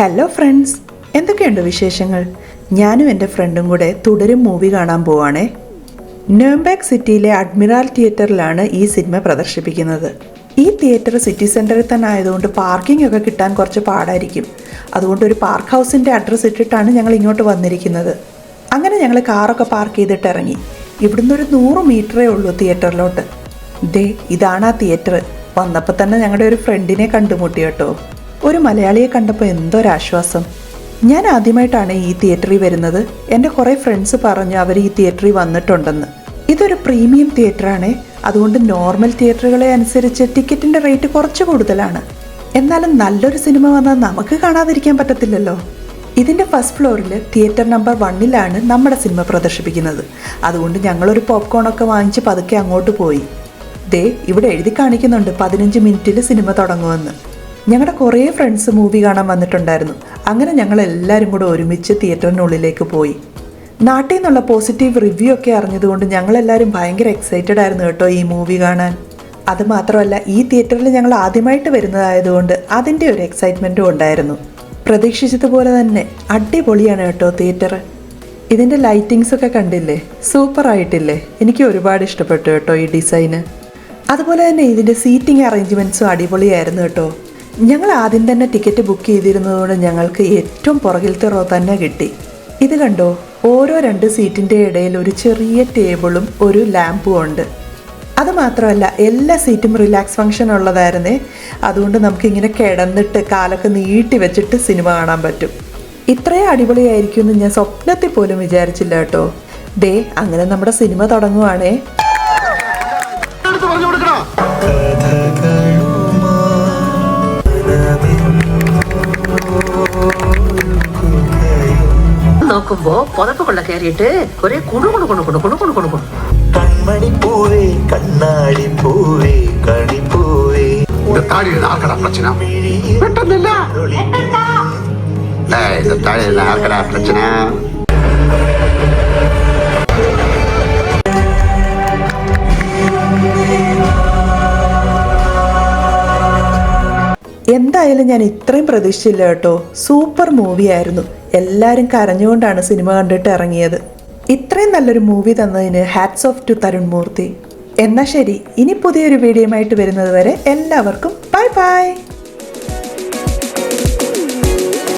Hello friends, എന്തൊക്കെയുണ്ട് വിശേഷങ്ങൾ? ഞാനും എൻ്റെ ഫ്രണ്ടും കൂടെ തുടരും മൂവി കാണാൻ പോവാണേ. ന്യൂംബർഗ് സിറ്റിയിലെ അഡ്മിറൽ തിയേറ്ററിലാണ് ഈ സിനിമ പ്രദർശിപ്പിക്കുന്നത്. ഈ തിയേറ്റർ സിറ്റി സെൻറ്ററിൽ തന്നെ ആയതുകൊണ്ട് പാർക്കിംഗ് ഒക്കെ കിട്ടാൻ കുറച്ച് പാടായിരിക്കും. അതുകൊണ്ട് ഒരു പാർക്ക് ഹൗസിൻ്റെ അഡ്രസ്സ് ഇട്ടിട്ടാണ് ഞങ്ങൾ ഇങ്ങോട്ട് വന്നിരിക്കുന്നത്. അങ്ങനെ ഞങ്ങൾ കാറൊക്കെ പാർക്ക് ചെയ്തിട്ട് ഇറങ്ങി. ഇവിടുന്ന് ഒരു 100 മീറ്ററേ ഉള്ളൂ തിയേറ്ററിലോട്ട്. ഇതാണ് ആ തിയേറ്റർ. വന്നപ്പോൾ തന്നെ ഞങ്ങളുടെ ഒരു ഫ്രണ്ടിനെ കണ്ടുമുട്ടി കേട്ടോ. ഒരു മലയാളിയെ കണ്ടപ്പോൾ എന്തൊരാശ്വാസം. ഞാൻ ആദ്യമായിട്ടാണ് ഈ തിയേറ്ററിൽ വരുന്നത്. എൻ്റെ കുറേ ഫ്രണ്ട്സ് പറഞ്ഞു അവർ ഈ തിയേറ്ററിൽ വന്നിട്ടുണ്ടെന്ന്. ഇതൊരു പ്രീമിയം തിയേറ്ററാണ്. അതുകൊണ്ട് നോർമൽ തിയേറ്ററുകളെ അനുസരിച്ച് ടിക്കറ്റിൻ്റെ റേറ്റ് കുറച്ച് കൂടുതലാണ്. എന്നാലും നല്ലൊരു സിനിമ വന്നാൽ നമുക്ക് കാണാതിരിക്കാൻ പറ്റത്തില്ലല്ലോ. ഇതിൻ്റെ ഫസ്റ്റ് ഫ്ലോറിൽ തിയേറ്റർ നമ്പർ 1-ലാണ് നമ്മുടെ സിനിമ പ്രദർശിപ്പിക്കുന്നത്. അതുകൊണ്ട് ഞങ്ങളൊരു പോപ്കോണൊക്കെ വാങ്ങിച്ച് പതുക്കെ അങ്ങോട്ട് പോയി. ഇവിടെ എഴുതി കാണിക്കുന്നുണ്ട് 15 മിനിറ്റിൽ സിനിമ തുടങ്ങുമെന്ന്. ഞങ്ങളുടെ കുറേ ഫ്രണ്ട്സ് മൂവി കാണാൻ വന്നിട്ടുണ്ടായിരുന്നു. അങ്ങനെ ഞങ്ങൾ എല്ലാവരും കൂടെ ഒരുമിച്ച് തിയേറ്ററിനുള്ളിലേക്ക് പോയി. നാട്ടിൽ നിന്നുള്ള പോസിറ്റീവ് റിവ്യൂ ഒക്കെ അറിഞ്ഞതുകൊണ്ട് ഞങ്ങളെല്ലാവരും ഭയങ്കര എക്സൈറ്റഡ് ആയിരുന്നു കേട്ടോ ഈ മൂവി കാണാൻ. അതുമാത്രമല്ല, ഈ തിയേറ്ററിൽ ഞങ്ങൾ ആദ്യമായിട്ട് വരുന്നതായതുകൊണ്ട് അതിൻ്റെ ഒരു എക്സൈറ്റ്മെൻറ്റും ഉണ്ടായിരുന്നു. പ്രതീക്ഷിച്ചതുപോലെ തന്നെ അടിപൊളിയാണ് കേട്ടോ തിയേറ്റർ. ഇതിൻ്റെ ലൈറ്റിങ്സ് ഒക്കെ കണ്ടില്ലേ, സൂപ്പറായിട്ടില്ലേ? എനിക്ക് ഒരുപാട് ഇഷ്ടപ്പെട്ടു കേട്ടോ ഈ ഡിസൈന്. അതുപോലെ തന്നെ ഇതിൻ്റെ സീറ്റിംഗ് അറേഞ്ച്മെൻറ്റ്സും അടിപൊളിയായിരുന്നു കേട്ടോ. ഞങ്ങൾ ആദ്യം തന്നെ ടിക്കറ്റ് ബുക്ക് ചെയ്തിരുന്നതുകൊണ്ട് ഞങ്ങൾക്ക് ഏറ്റവും പുറകിലത്തെ റോ തന്നെ കിട്ടി. ഇത് കണ്ടോ, ഓരോ 2 സീറ്റിൻ്റെ ഇടയിൽ ഒരു ചെറിയ ടേബിളും ഒരു ലാമ്പും ഉണ്ട്. അതുമാത്രമല്ല, എല്ലാ സീറ്റും റിലാക്സ് ഫംഗ്ഷൻ ഉള്ളതായിരുന്നേ. അതുകൊണ്ട് നമുക്കിങ്ങനെ കിടന്നിട്ട് കാലൊക്കെ നീട്ടി വെച്ചിട്ട് സിനിമ കാണാൻ പറ്റും. ഇത്രയും അടിപൊളിയായിരിക്കുമെന്ന് ഞാൻ സ്വപ്നത്തിൽ പോലും വിചാരിച്ചില്ല കേട്ടോ. അങ്ങനെ നമ്മുടെ സിനിമ തുടങ്ങുവാണേ. നോക്കുമ്പോ പുതപ്പുകൊള്ള കയറിയിട്ട് ഒരേ കൺമണി പൂവേ കണ്ണാടി പൂവേ കണിപ്പൂവേ பிரச்சனை பிரச்சனை. എന്തായാലും ഞാൻ ഇത്രയും പ്രതീക്ഷിച്ചില്ല കേട്ടോ. സൂപ്പർ മൂവിയായിരുന്നു. എല്ലാവരും കരഞ്ഞുകൊണ്ടാണ് സിനിമ കണ്ടിട്ട് ഇറങ്ങിയത്. ഇത്രയും നല്ലൊരു മൂവി തന്നതിന് ഹാറ്റ്സ് ഓഫ് ടു തരുൺ മൂർത്തി. എന്നാൽ ശരി, ഇനി പുതിയൊരു വീഡിയോയുമായിട്ട് വരുന്നത് വരെ എല്ലാവർക്കും ബൈ ബൈ.